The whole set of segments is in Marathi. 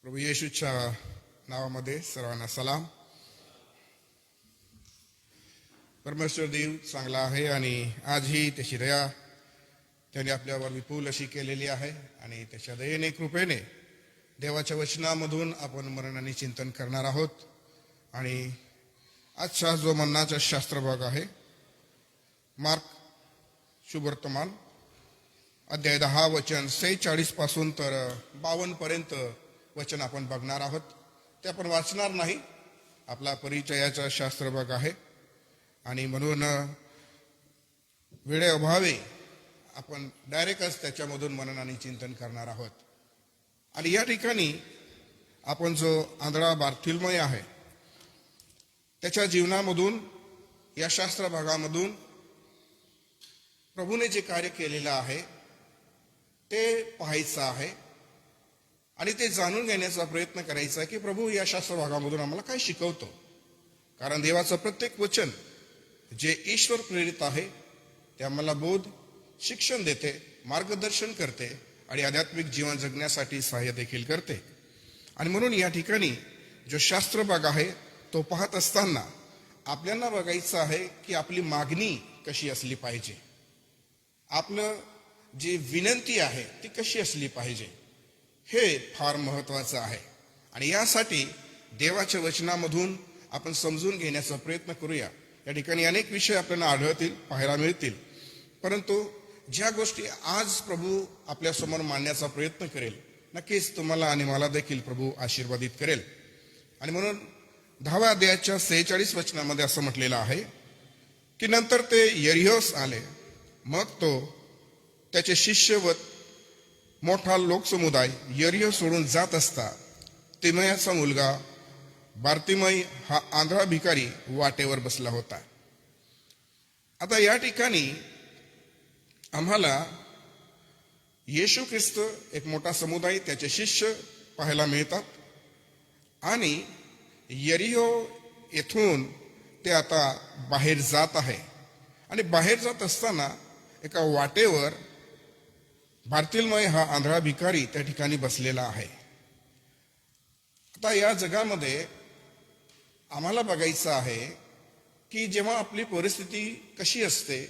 प्रभू येशूच्या नावामध्ये सर्वांना सलाम. परमेश्वर देव चांगला आहे आणि आजही त्याची दया त्याने आपल्यावर विपुल अशी केलेली आहे आणि त्याच्या दयेने कृपेने देवाच्या वचनामधून आपण मरणाने चिंतन करणार आहोत. आणि आजचा जो मन्नाचा शास्त्र भाग आहे मार्क शुभवर्तमान अध्याय 10 वचन 46 पासून तर 52 पर्यंत वचन आपण बघणार आहोत. ते आपण वाचणार नाही, आपला परिचयाचा शास्त्र भाग आहे आणि म्हणून वेळेअभावी आपण डायरेक्टच त्याच्यामधून मनन आणि चिंतन करणार आहोत. आणि या ठिकाणी आपण जो आंधळा बारतिमेय आहे त्याच्या जीवनामधून या शास्त्र भागामधून प्रभूने जे कार्य केलेलं आहे ते पाहायचं आहे आणि ते जाणून घेण्याचा प्रयत्न करायचा आहे की प्रभू या शास्त्र भागामधून आम्हाला काय शिकवतो. कारण देवाचं प्रत्येक वचन जे ईश्वर प्रेरित आहे ते आम्हाला बोध शिक्षण देते, मार्गदर्शन करते आणि आध्यात्मिक जीवन जगण्यासाठी सहाय्य देखील करते. आणि म्हणून या ठिकाणी जो शास्त्र भाग आहे तो पाहत असताना आपल्याला बघायचं आहे की आपली मागणी कशी असली पाहिजे, आपलं जी विनंती आहे ती कशी असली पाहिजे, हे फार महत्वाचं आहे. आणि यासाठी देवाच्या वचनामधून आपण समजून घेण्याचा प्रयत्न करूया. या ठिकाणी अनेक विषय आपल्याला आढळतील, पाहायला मिळतील, परंतु ज्या गोष्टी आज प्रभू आपल्यासमोर मांडण्याचा प्रयत्न करेल नक्कीच तुम्हाला आणि मला देखील प्रभू आशीर्वादित करेल. आणि म्हणून 10व्या अध्यायाच्या 46 वचनामध्ये असं म्हटलेलं आहे की नंतर ते यरीहोस आले. मग तो त्याचे शिष्य व मोठा लोकसमुदाय यरीहो सोडून जात असता तिमयाचा मुलगा बारतिमेय हा आंधळा भिकारी वाटेवर बसला होता. आता या ठिकाणी आम्हाला येशू ख्रिस्त, एक मोठा समुदाय, त्याचे शिष्य पाहायला मिळतात आणि यरीहो येथून ते आता बाहेर जात आहे. आणि बाहेर जात असताना एका वाटेवर बारतिमेय हा आंधळा भिकारी त्या ठिकाणी बसलेला आहे. आता या जगामध्ये आम्हाला बघायचं आहे की जेव्हा आपली परिस्थिती कशी असते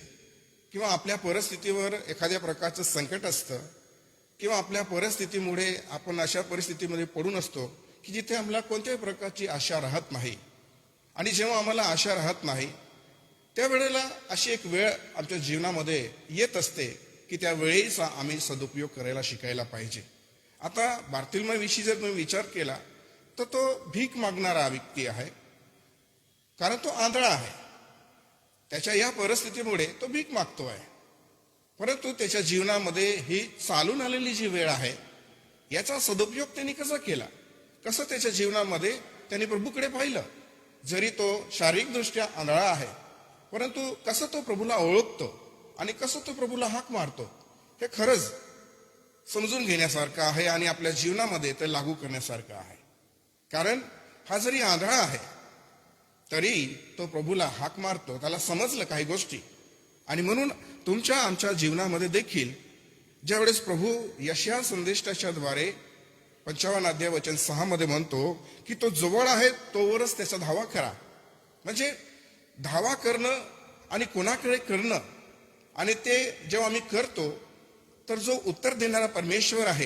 किंवा आपल्या परिस्थितीवर एखाद्या प्रकारचं संकट असतं किंवा आपल्या परिस्थितीमुळे आपण अशा परिस्थितीमध्ये पडून असतो की जिथे आम्हाला कोणत्याही प्रकारची आशा राहत नाही. आणि जेव्हा आम्हाला आशा राहत नाही त्यावेळेला अशी एक वेळ आमच्या जीवनामध्ये येत असते की त्या वेळेचा आम्ही सदुपयोग करायला शिकायला पाहिजे. आता बारतिमेय विषयी जर तुम्ही विचार केला तर तो भीक मागणारा व्यक्ती आहे, कारण तो आंधळा आहे. त्याच्या या परिस्थितीमुळे तो भीक मागतो आहे, परंतु त्याच्या जीवनामध्ये ही चालून आलेली जी वेळ आहे याचा सदुपयोग त्यांनी कसा केला, कसं त्याच्या जीवनामध्ये त्यांनी प्रभूकडे पाहिलं. जरी तो शारीरिकदृष्ट्या आंधळा आहे परंतु कसं तो प्रभूला ओळखतो आणि कसं तो प्रभूला हाक मारतो हे खरंच समजून घेण्यासारखं आहे आणि आपल्या जीवनामध्ये ते लागू करण्यासारखं आहे. कारण हा जरी आंधळा आहे तरी तो प्रभूला हाक मारतो, त्याला समजलं काही गोष्टी. आणि म्हणून तुमच्या आमच्या जीवनामध्ये देखील ज्यावेळेस प्रभू यशाया संदेष्टाच्या द्वारे 55 अध्याय वचन 6 मध्ये म्हणतो की तो जवळ आहे तोवरच त्याचा धावा करा. म्हणजे धावा करणं आणि कोणाकडे करणं, आणि ते जेव्हा आम्ही करतो तर जो उत्तर देणारा परमेश्वर आहे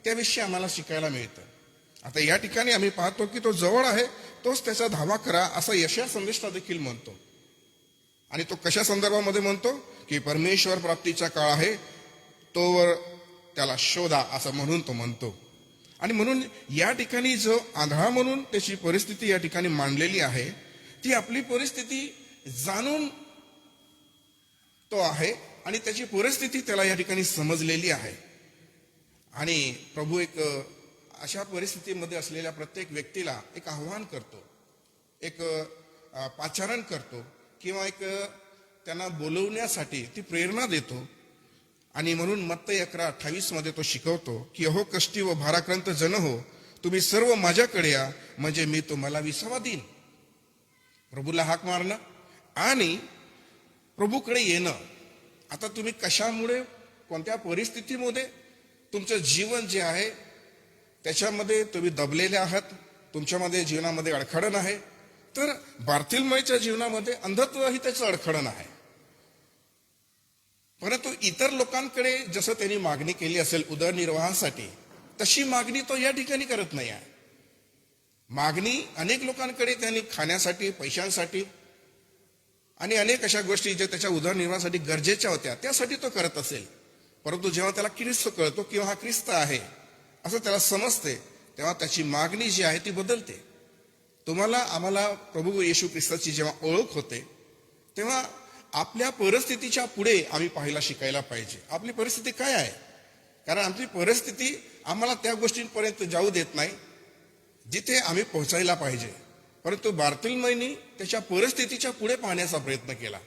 त्याविषयी आम्हाला शिकायला मिळतं. आता या ठिकाणी आम्ही पाहतो की तो जवळ आहे तोच त्याचा धावा करा असं यशाया संदेष्टा देखील म्हणतो. आणि तो कशा संदर्भामध्ये म्हणतो की परमेश्वर प्राप्तीचा काळ आहे तोवर त्याला शोधा असं म्हणून तो म्हणतो. आणि म्हणून या ठिकाणी जो आंधळा म्हणून त्याची परिस्थिती या ठिकाणी मांडलेली आहे ती आपली परिस्थिती जाणून तो आहे आणि त्याची परिस्थिती त्याला या ठिकाणी समजलेली आहे. आणि प्रभू एक अशा परिस्थितीमध्ये असलेल्या प्रत्येक व्यक्तीला एक आव्हान करतो, एक पाचारण करतो किंवा एक त्यांना बोलवण्यासाठी ती प्रेरणा देतो. आणि म्हणून मत्तई 11:28 मध्ये तो शिकवतो की अहो कष्टी व भाराक्रांत जन हो, तुम्ही सर्व माझ्याकडे या म्हणजे मी तुम्हाला विसावा देईन. प्रभूला हाक मारणं आणि प्रभूकडे येणं. आता तुम्ही कशामुळे, कोणत्या परिस्थितीमध्ये तुमचं जीवन जे आहे त्याच्यामध्ये तुम्ही दबलेले आहात, तुमच्यामध्ये जीवनामध्ये अडखळण आहे, तर बार्थिलमयच्या जीवनामध्ये अंधत्वही त्याचं अडखळण आहे. परंतु इतर लोकांकडे जसं त्यांनी मागणी केली असेल उदरनिर्वाहासाठी, तशी मागणी तो या ठिकाणी करत नाही आहे. मागणी अनेक लोकांकडे त्यांनी खाण्यासाठी, पैशांसाठी आणि अनेक अशा गोष्टी ज्या त्याच्या उदरनिर्वाहासाठी गरजेच्या होत्या त्यासाठी तो करत असेल. परंतु जेव्हा त्याला ख्रिस्त कळतो किंवा हा ख्रिस्त आहे असं त्याला समजते, तेव्हा त्याची मागणी जी आहे ती बदलते. तुम्हाला आम्हाला प्रभू येशू ख्रिस्ताची जेव्हा ओळख होते, तेव्हा आपल्या परिस्थितीच्या पुढे आम्ही पाहायला शिकायला पाहिजे. आपली परिस्थिती काय आहे, कारण आमची परिस्थिती आम्हाला त्या गोष्टींपर्यंत जाऊ देत नाही जिथे आम्ही पोहोचायला पाहिजे. परंतु बार्थिलमयनी त्याच्या परिस्थितीच्या पुढे पाहण्याचा प्रयत्न केला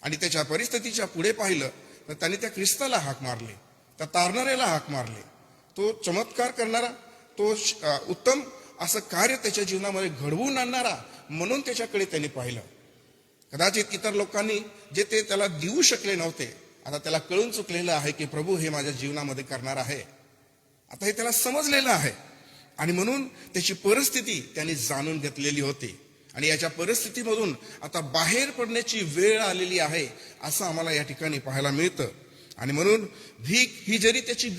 आणि त्याच्या परिस्थितीच्या पुढे पाहिलं तर त्याने त्या ख्रिस्ताला हाक मारली, त्या तारणाऱ्याला हाक मारली. तो चमत्कार करणारा, तो उत्तम असं कार्य त्याच्या जीवनामध्ये घडवून आणणारा म्हणून त्याच्याकडे त्यांनी पाहिलं. कदाचित इतर लोकांनी जे ते त्याला देऊ शकले नव्हते, आता त्याला कळून चुकलेलं आहे की प्रभू हे माझ्या जीवनामध्ये करणार आहे. आता हे त्याला समजलेलं आहे आणि म्हणून त्याची परिस्थिती त्यांनी जाणून घेतलेली होती आणि याच्या परिस्थितीमधून आता बाहेर पडण्याची वेळ आलेली आहे असं आम्हाला या ठिकाणी पाहायला मिळतं. आणि म्हणून भीक ही जरी त्याची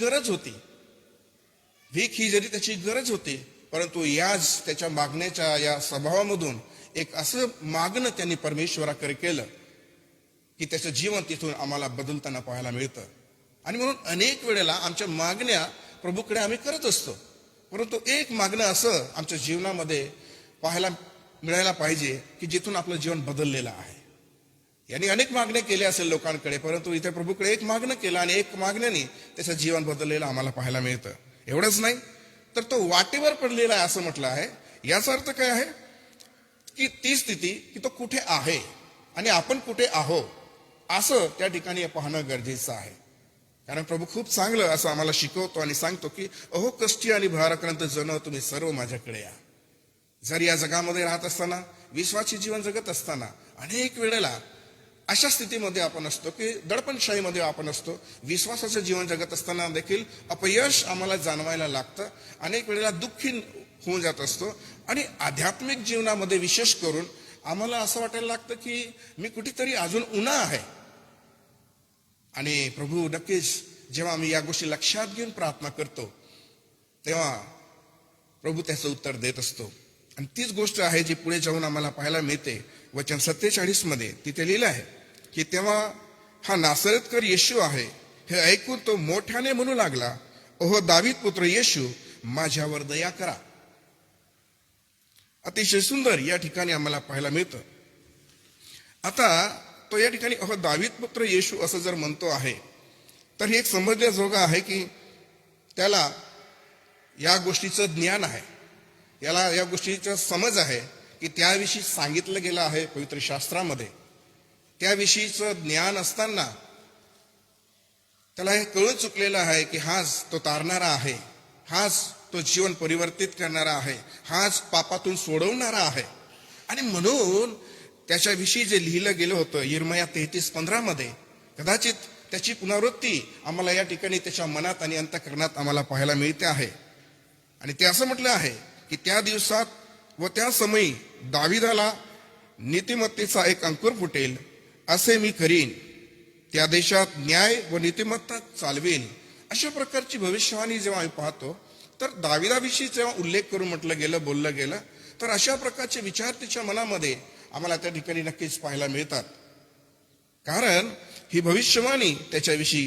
गरज होती, परंतु याच त्याच्या मागण्याच्या या स्वभावामधून एक असं मागणं त्यांनी परमेश्वराकडे केलं की त्याचं जीवन तिथून आम्हाला बदलताना पाहायला मिळतं. आणि म्हणून अनेक वेळेला आमच्या मागण्या प्रभूकडे आम्ही करत असतो, परंतु एक मागणं असं आमच्या जीवनामध्ये पाहायला मिळायला पाहिजे की जिथून आपलं जीवन बदललेलं आहे. यांनी अनेक मागण्या केल्या असेल लोकांकडे, परंतु इथे प्रभूकडे एक मागणं केलं आणि एक मागण्याने त्याचं जीवन बदललेलं आम्हाला पाहायला मिळतं. एवढंच नाही तर तो वाटेवर पडलेला आहे असं म्हटलं आहे. याचा अर्थ काय आहे की ती स्थिती की तो कुठे आहे आणि आपण कुठे आहोत असं त्या ठिकाणी पाहणं गरजेचं आहे. कारण प्रभू खूप चांगलं असं आम्हाला शिकवतो आणि सांगतो की अहो कष्टी आणि भाराक्रांत जण तुम्ही सर्व माझ्याकडे या. जर या जगामध्ये राहत असताना, विश्वाची जीवन जगत असताना अनेक वेळेला अशा स्थितीमध्ये आपण असतो की दडपणशाहीमध्ये आपण असतो. विश्वासाचं जीवन जगत असताना देखील अपयश आम्हाला जाणवायला लागतं, अनेक वेळेला दुःखी होऊन जात असतो आणि आध्यात्मिक जीवनामध्ये विशेष करून आम्हाला असं वाटायला लागतं की मी कुठेतरी अजून उन्हा आहे. आणि प्रभू नक्कीच जेव्हा आम्ही या गोष्टी लक्षात घेऊन प्रार्थना करतो तेव्हा प्रभू त्याचं उत्तर देत असतो. आणि तीच गोष्ट आहे जी पुढे जाऊन आम्हाला पाहायला मिळते. वचन 47 मध्ये तिथे लिहिलं आहे की तेव्हा हा नासरतकर येशू आहे हे ऐकून तो मोठ्याने म्हणू लागला, ओहो दावीद पुत्र येशू, माझ्यावर दया करा. अतिशय सुंदर या ठिकाणी आम्हाला पाहायला मिळतं. आता तो या ठिकाणी अहो दावीद पुत्र येशू असं जर म्हणतो आहे तर हे एक समजण्याजोगं आहे की त्याला या गोष्टीचं ज्ञान आहे, याला या गोष्टीचा समज आहे की त्याविषयी सांगितलं गेलं आहे पवित्र शास्त्रामध्ये. त्याविषयीचं ज्ञान असताना त्याला हे कळून चुकलेलं आहे की हाच तो तारणारा आहे, हाच तो जीवन परिवर्तित करणारा आहे, हाच पापातून सोडवणारा आहे. आणि म्हणून त्याच्याविषयी जे लिहिलं गेलं होतं यिर्मया 33:15 मध्ये, कदाचित त्याची पुनरावृत्ती आम्हाला या ठिकाणी त्याच्या मनात आणि अंतःकरणात आम्हाला पाहायला मिळते आहे. आणि ते असं म्हटलं आहे की त्या दिवसात व त्या समयी दाविदाला नीतिमत्तेचा एक अंकुर फुटेल, असे मी करीन. त्या देशात न्याय व नीतिमत्ता चालवेल. अशा प्रकारची भविष्यवाणी जेव्हा आम्ही पाहतो तर दाविदाविषयी जेव्हा उल्लेख करून बोललं गेलं तर अशा प्रकारचे विचार त्याच्या मनामध्ये आम्हाला त्या ठिकाणी नक्कीच पाहायला मिळतात. कारण ही भविष्यवाणी त्याच्याविषयी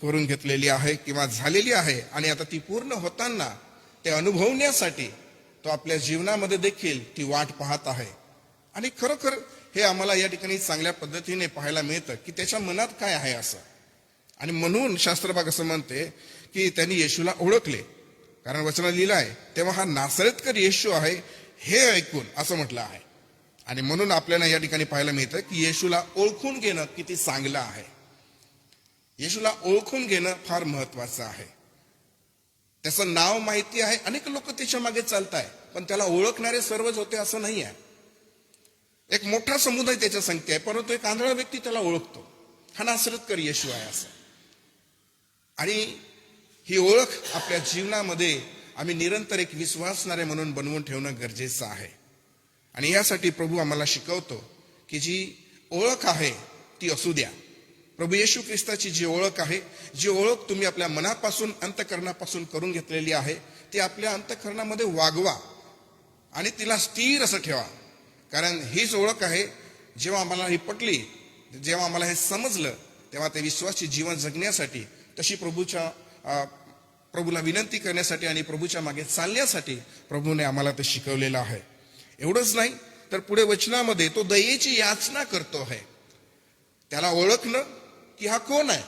करून घेतलेली आहे किंवा झालेली आहे आणि आता ती पूर्ण होताना ते अनुभवण्यासाठी तो आपल्या जीवनामध्ये देखील ती वाट पाहत आहे. आणि खरोखर हे आम्हाला या ठिकाणी चांगल्या पद्धतीने पाहायला मिळतं की त्याच्या मनात काय आहे असं. आणि म्हणून शास्त्रभाग असं म्हणते की त्यांनी येशूला ओळखले, कारण वचनात लिहिलं आहे तेव्हा हा नासरतकर येशू आहे हे ऐकून असं म्हटलं आहे. आणि म्हणून आपल्याला या ठिकाणी पाहायला मिळतं की येशूला ओळखून घेणं किती चांगलं आहे. येशूला ओळखून घेणं फार महत्वाचं आहे. त्याचं नाव माहिती आहे, अनेक लोक त्याच्या मागे चालत आहे, पण त्याला ओळखणारे सर्वच होते असं नाही आहे. एक मोठा समुदाय त्याच्या संख्या आहे, परंतु एक आंधळा व्यक्ती त्याला ओळखतो, हा नासरतकर येशू आहे असं. आणि ही ओळख आपल्या जीवनामध्ये आम्ही निरंतर एक विश्वासणारे म्हणून बनवून ठेवणं गरजेचं आहे. आणि यासाठी प्रभू आम्हाला शिकवतो की जी ओळख आहे ती असू द्या. प्रभू येशू ख्रिस्ताची जी ओळख आहे, जी ओळख तुम्ही आपल्या मनापासून अंतःकरणापासून करून घेतलेली आहे, ती आपल्या अंतःकरणामध्ये वागवा आणि तिला स्थिर असं ठेवा. कारण हीच ओळख आहे. जेव्हा आम्हाला ही पटली, जेव्हा आम्हाला हे समजलं, तेव्हा ते विश्वासी जीवन जगण्यासाठी, तशी प्रभूला विनंती करण्यासाठी आणि प्रभूच्या मागे चालण्यासाठी प्रभूने आम्हाला ते शिकवलेलं आहे. एवढंच नाही तर पुढे वचनामध्ये तो दयेची याचना करतो आहे. त्याला ओळखणं की हा कोण आहे,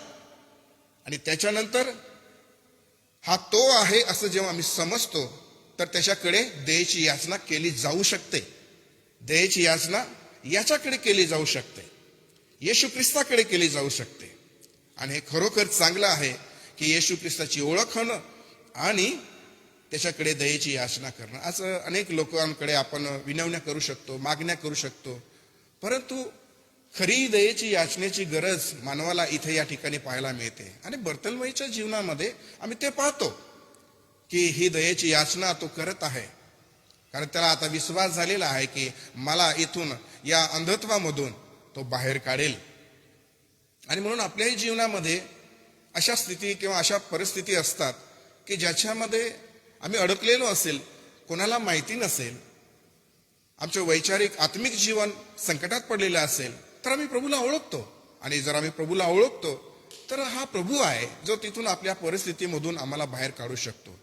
आणि त्याच्यानंतर हा तो आहे असं जेव्हा आम्ही समजतो, तर त्याच्याकडे दयेची याचना केली जाऊ शकते. दयेची याचना याच्याकडे केली जाऊ शकते, येशू ख्रिस्ताकडे केली जाऊ शकते. आणि हे खरोखर चांगलं आहे की येशू ख्रिस्ताची ओळख होणं आणि त्याच्याकडे दयेची याचना करणं. आज अनेक लोकांकडे आपण विनवण्या करू शकतो, मागण्या करू शकतो, परंतु खरी दयेची याचनेची गरज मानवाला इथे या ठिकाणी पाहायला मिळते. आणि बर्तलमईच्या जीवनामध्ये आम्ही ते पाहतो की ही दयेची याचना तो करत आहे, कारण त्याला आता विश्वास झालेला आहे की मला इथून या अंधत्वामधून तो बाहेर काढेल. आणि म्हणून आपल्याही जीवनामध्ये अशा स्थिती किंवा अशा परिस्थिती असतात की ज्याच्यामध्ये आम्ही अडकलेलो असेल, कोणाला माहिती नसेल, आमचं वैचारिक आत्मिक जीवन संकटात पडलेलं असेल, तर आम्ही प्रभूला ओळखतो. आणि जर आम्ही प्रभूला ओळखतो तर हा प्रभू आहे जो तिथून आपल्या परिस्थितीमधून आम्हाला बाहेर काढू शकतो.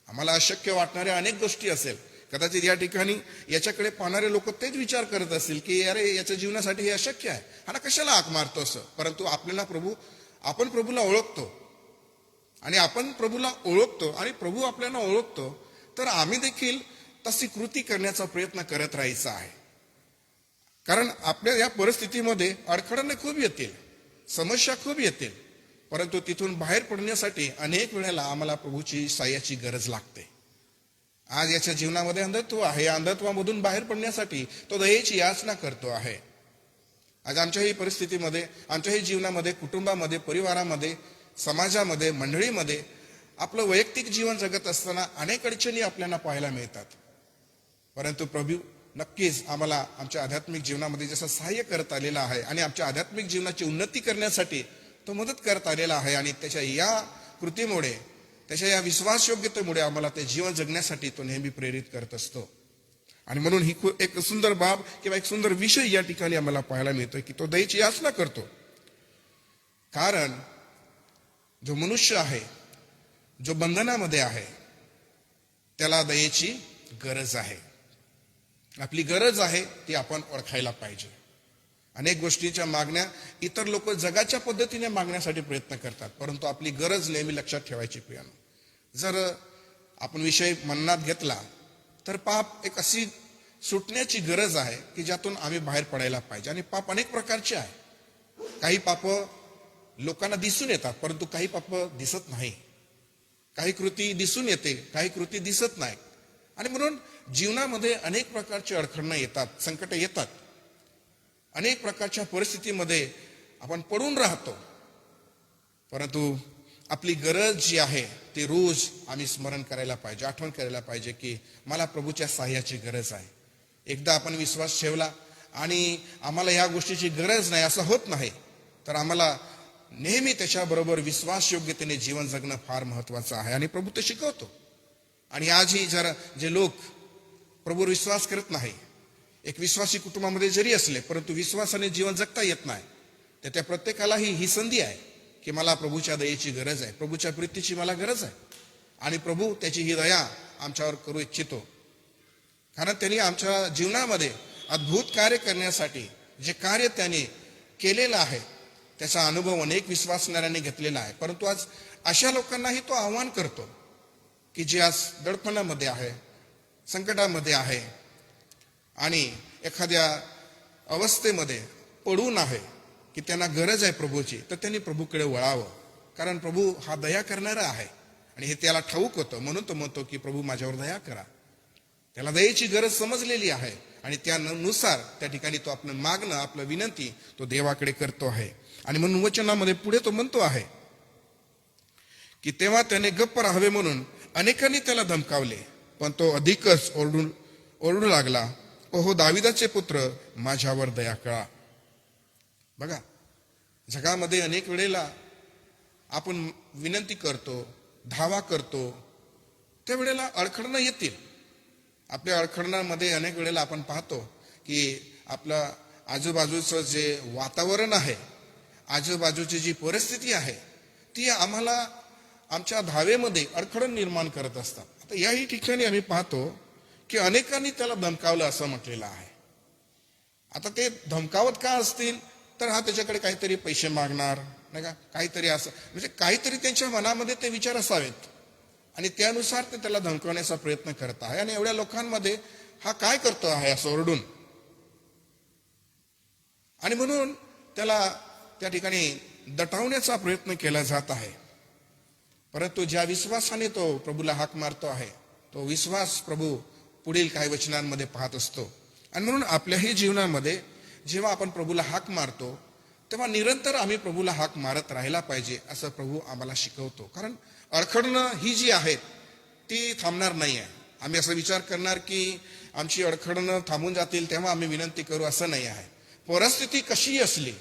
आम्हाला अशक्य वाटणाऱ्या अनेक गोष्टी असेल, कदाचित या ठिकाणी याच्याकडे पाहणारे लोक तेच विचार करत असतील की अरे याच्या जीवनासाठी हे अशक्य आहे, हा कशाला हाक मारतो असं. परंतु आपण प्रभूला ओळखतो आणि आपण प्रभूला ओळखतो आणि प्रभू आपल्याला ओळखतो, तर आम्ही देखील तशी कृती करण्याचा प्रयत्न करत राहायचा आहे. कारण आपल्या या परिस्थितीमध्ये अडखळणे खूप येतील, समस्या खूप येतील, परंतु तिथून बाहेर पडण्यासाठी अनेक वेळेला आम्हाला प्रभूची साह्याची गरज लागते. आज याच्या जीवनामध्ये अंधत्व आहे, या अंधत्वामधून बाहेर पडण्यासाठी तो दयेची याचना करतो आहे. आज आमच्याही परिस्थितीमध्ये, आमच्याही जीवनामध्ये, कुटुंबामध्ये, परिवारामध्ये, समाजामध्ये, मंडळीमध्ये आपलं वैयक्तिक जीवन जगत असताना अनेक अडचणी आपल्याला पाहायला मिळतात. परंतु प्रभू नक्कीच आम्हाला आमच्या आध्यात्मिक जीवनामध्ये जसं सहाय्य करत आलेला आहे आणि आमच्या आध्यात्मिक जीवनाची उन्नती करण्यासाठी तो मदत करत आलेला आहे. आणि त्याच्या या कृतीमुळे, त्याच्या या विश्वासयोग्यतेमुळे आम्हाला ते जीवन जगण्यासाठी तो नेहमी प्रेरित करत असतो. आणि म्हणून ही एक सुंदर बाब किंवा एक सुंदर विषय या ठिकाणी आम्हाला पाहायला मिळतोय की तो दयेची याचना करतो. कारण जो मनुष्य आहे, जो बंधनामध्ये आहे, त्याला दयेची गरज आहे. आपली गरज आहे ती आपण ओळखायला पाहिजे. अनेक गोष्टींच्या मागण्या इतर लोक जगाच्या पद्धतीने मागण्यासाठी प्रयत्न करतात, परंतु आपली गरज नेहमी लक्षात ठेवायची. प्रियानो, जर आपण विषय मनात घेतला तर पाप एक अशी सुटण्याची गरज आहे की ज्यातून आम्ही बाहेर पडायला पाहिजे. आणि पाप अनेक प्रकारचे आहे. काही पाप लोकांना दिसून येतात, परंतु काही पाप दिसत नाही. काही कृती दिसून येते, काही कृती दिसत नाही. आणि म्हणून जीवनामध्ये अनेक प्रकारचे अडखळणं येतात, संकट येतात, अनेक प्रकारच्या परिस्थितीमध्ये आपण पडून राहतो. परंतु आपली गरज जी आहे ती रोज आम्ही स्मरण करायला पाहिजे, आठवण करायला पाहिजे की मला प्रभूच्या साह्याची गरज आहे. एकदा आपण विश्वास ठेवला आणि आम्हाला या गोष्टीची गरज नाही असं होत नाही, तर आम्हाला नेहमी त्याच्याबरोबर विश्वासयोग्यतेने जीवन जगणं फार महत्वाचं आहे. आणि प्रभू ते शिकवतो. आणि आजही जर जे लोक प्रभूवर विश्वास करत नाही, एक विश्वासी कुटुंबामध्ये जरी असले, परंतु विश्वासाने जीवन जगता येत नाही, तर त्या प्रत्येकालाही ही संधी आहे की मला प्रभूच्या दयेची गरज आहे, प्रभूच्या प्रीतीची मला गरज आहे. आणि प्रभू त्याची ही दया आमच्यावर करू इच्छितो. कारण त्यांनी आमच्या जीवनामध्ये अद्भुत कार्य करण्यासाठी जे कार्य त्यांनी केलेलं आहे त्याचा अनुभव अनेक विश्वासणाऱ्यांनी घेतलेला आहे. परंतु आज अशा लोकांनाही तो आव्हान करतो की जे आज दडपणामध्ये आहे, संकटामध्ये आहे आणि एखाद्या अवस्थेमध्ये पडून आहे की त्यांना गरज आहे प्रभूची, तर त्यांनी प्रभूकडे वळावं. कारण प्रभू हा दया करणारा आहे आणि हे त्याला ठाऊक होतं. म्हणून तो म्हणतो की प्रभू माझ्यावर दया करा. त्याला दयेची गरज समजलेली आहे आणि त्यानुसार त्या ठिकाणी तो आपलं मागणं, आपलं विनंती तो देवाकडे करतो आहे. आणि म्हणून वचनामध्ये पुढे तो म्हणतो आहे की तेव्हा त्याने गप्प राहावे म्हणून अनेकांनी त्याला धमकावले, पण तो अधिकच ओरडू लागला, ओहो दाविदाचे पुत्र, माझ्यावर दया करा. बघा, जगामध्ये अनेक वेळेला आपण विनंती करतो, धावा करतो, त्या वेळेला अडखळणं येतील. आपल्या अडखळणामध्ये अनेक वेळेला आपण पाहतो की आपलं आजूबाजूचं जे वातावरण आहे, आजूबाजूची जी परिस्थिती आहे, ती आम्हाला आमच्या धावेमध्ये अडखळण निर्माण करत असतात. आता याही ठिकाणी आम्ही पाहतो की अनेकांनी त्याला धमकावलं असं म्हटलेलं आहे. आता ते धमकावत का असतील, तर हा त्याच्याकडे काहीतरी पैसे मागणार, नाही का, काहीतरी असं, म्हणजे काहीतरी त्यांच्या मनामध्ये ते विचार असावेत आणि त्यानुसार ते त्याला धमकवण्याचा प्रयत्न करत आहे. आणि एवढ्या लोकांमध्ये हा काय करतो आहे असं ओरडून, आणि म्हणून त्याला त्या ठिकाणी दटावण्याचा प्रयत्न केला जात आहे. परंतु ज्या विश्वासाने तो प्रभूला हाक मारतो आहे, तो विश्वास प्रभू पुढील काही वचनांमध्ये पाहत असतो. आणि म्हणून आपल्याही जीवनामध्ये जेव्हा आपण प्रभूला हाक मारतो, तेव्हा निरंतर आम्ही प्रभूला हाक मारत राहायला पाहिजे असं प्रभू आम्हाला शिकवतो. कारण अडखळणं ही जी आहेत ती थांबणार नाही आहे. आम्ही असा विचार करणार की आमची अडखळणं थांबून जातील तेव्हा आम्ही विनंती करू, असं नाही आहे. परिस्थिती कशी असली,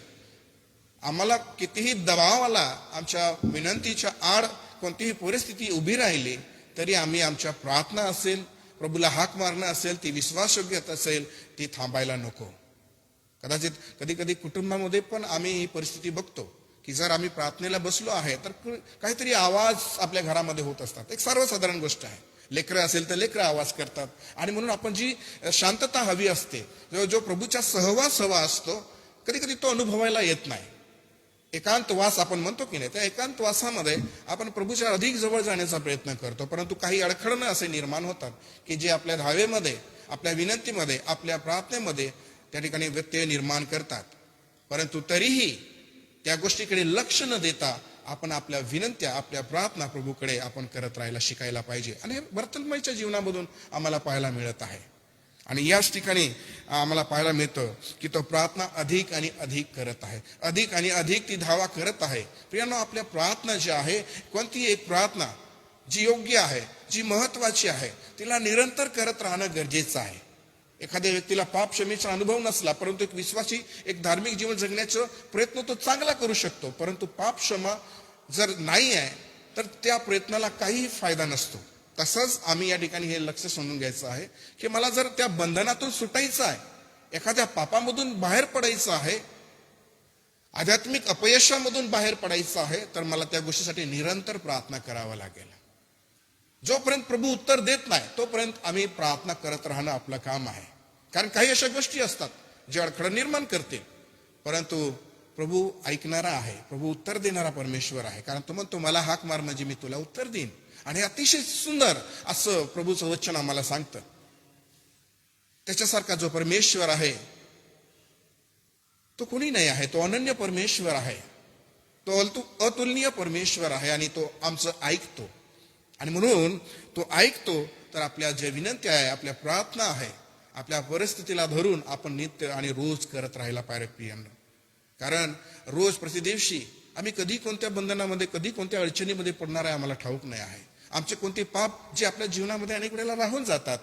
आम्हाला कितीही दबाव आला, आमच्या विनंतीच्या आड कोणतीही परिस्थिती उभी राहिली, तरी आम्ही आमच्या प्रार्थना असेल, प्रभूला हाक मारणं असेल, ती विश्वासयोग्यता असेल, ती थांबायला नको. कदाचित कधी कधी कुटुंबामध्ये पण आम्ही ही परिस्थिती बघतो की जर आम्ही प्रार्थनेला बसलो आहे तर काहीतरी आवाज आपल्या घरामध्ये होत असतात. एक सर्वसाधारण गोष्ट आहे. लेकरं असेल तर लेकरं आवाज करतात. आणि म्हणून आपण जी शांतता हवी असते, जो प्रभूचा सहवास हवा असतो, कधी कधी तो अनुभवायला येत नाही. एकांतवास आपण म्हणतो की नाही, त्या एकांतवासामध्ये आपण प्रभूच्या अधिक जवळ जाण्याचा प्रयत्न करतो, परंतु काही अडखळणं असे निर्माण होतात की जे आपल्या धावेमध्ये, आपल्या विनंतीमध्ये, आपल्या प्रार्थनेमध्ये त्या ठिकाणी व्यत्यय निर्माण करतात. परंतु तरीही त्या गोष्टीकडे लक्ष न देता आपण आपल्या विनंत्या, आपल्या प्रार्थना प्रभूकडे आपण करत राहायला शिकायला पाहिजे. आणि हे वर्तमानच्या जीवनामधून आम्हाला पाहायला मिळत आहे. आणि याच ठिकाणी आम्हाला पाहायला मिळतं की तो प्रार्थना अधिक आणि अधिक करत आहे, अधिक आणि अधिक ती धावा करत आहे. प्रियांनो, आपल्या प्रार्थना जी आहे, कोणती एक प्रार्थना जी योग्य आहे, जी महत्वाची आहे, तिला निरंतर करत राहणं गरजेचं आहे. एखाद्या व्यक्तीला पाप क्षमेचा अनुभव नसला, परंतु एक विश्वासी, एक धार्मिक जीवन जगण्याचा प्रयत्न तो चांगला करू शकतो, परंतु पाप क्षमा जर नाही आहे तर त्या प्रयत्नाला काहीही फायदा नसतो. तसंच आम्ही या ठिकाणी हे लक्ष समजून घ्यायचं आहे की मला जर त्या बंधनातून सुटायचं आहे, एखाद्या पापामधून बाहेर पडायचं आहे, आध्यात्मिक अपयशामधून बाहेर पडायचं आहे, तर मला त्या गोष्टीसाठी निरंतर प्रार्थना करावा लागेल. जोपर्यंत प्रभू उत्तर देत नाही तोपर्यंत आम्ही प्रार्थना करत राहणं आपलं काम आहे. कारण काही अशा गोष्टी असतात जे अडखळण निर्माण करतील, परंतु प्रभू ऐकणारा आहे, प्रभू उत्तर देणारा परमेश्वर आहे. कारण तो म्हणतो, मला हाक मार म्हणजे मी तुला उत्तर देईन. आणि अतिशय सुंदर असं प्रभूचं वचन आम्हाला सांगतं. त्याच्यासारखा जो परमेश्वर आहे तो कोणी नाही आहे. तो अनन्य परमेश्वर आहे, तो अतुलनीय परमेश्वर आहे आणि तो आमचं ऐकतो. आणि म्हणून तो ऐकतो तर आपल्या ज्या विनंत्या आहे, आपल्या प्रार्थना आहे, आपल्या परिस्थितीला धरून आपण नित्य आणि रोज करत राहायला पाहिजे प्रियांनो. कारण रोज प्रतिदिवशी आम्ही कधी कोणत्या बंधनामध्ये, कधी कोणत्या अडचणीमध्ये पडणार आहे आम्हाला ठाऊक नाही आहे. आमचे कोणते पाप जे आपल्या जीवनामध्ये अनेक वेळेला राहून जातात,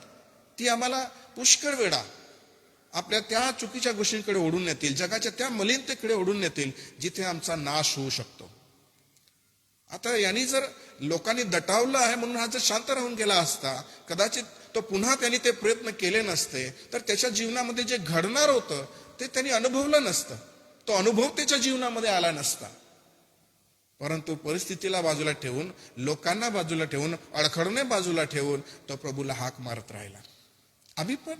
ती आम्हाला पुष्कळ वेळा आपल्या त्या चुकीच्या गोष्टींकडे ओढून नेतील, जगाच्या त्या मलिनतेकडे ओढून नेतील, जिथे आमचा नाश होऊ शकतो. आता यांनी जर लोकांनी दटावलं आहे म्हणून हा जर शांत राहून गेला असता, कदाचित तो पुन्हा त्यांनी ते प्रयत्न केले नसते, तर त्याच्या जीवनामध्ये जे घडणार होतं ते त्यांनी अनुभवलं नसतं, तो अनुभव त्याच्या जीवनामध्ये आला नसता. परंतु परिस्थितीला बाजूला ठेवून, लोकांना बाजूला ठेवून, अडखळणे बाजूला ठेवून तो प्रभूला हाक मारत राहिला. आम्ही पण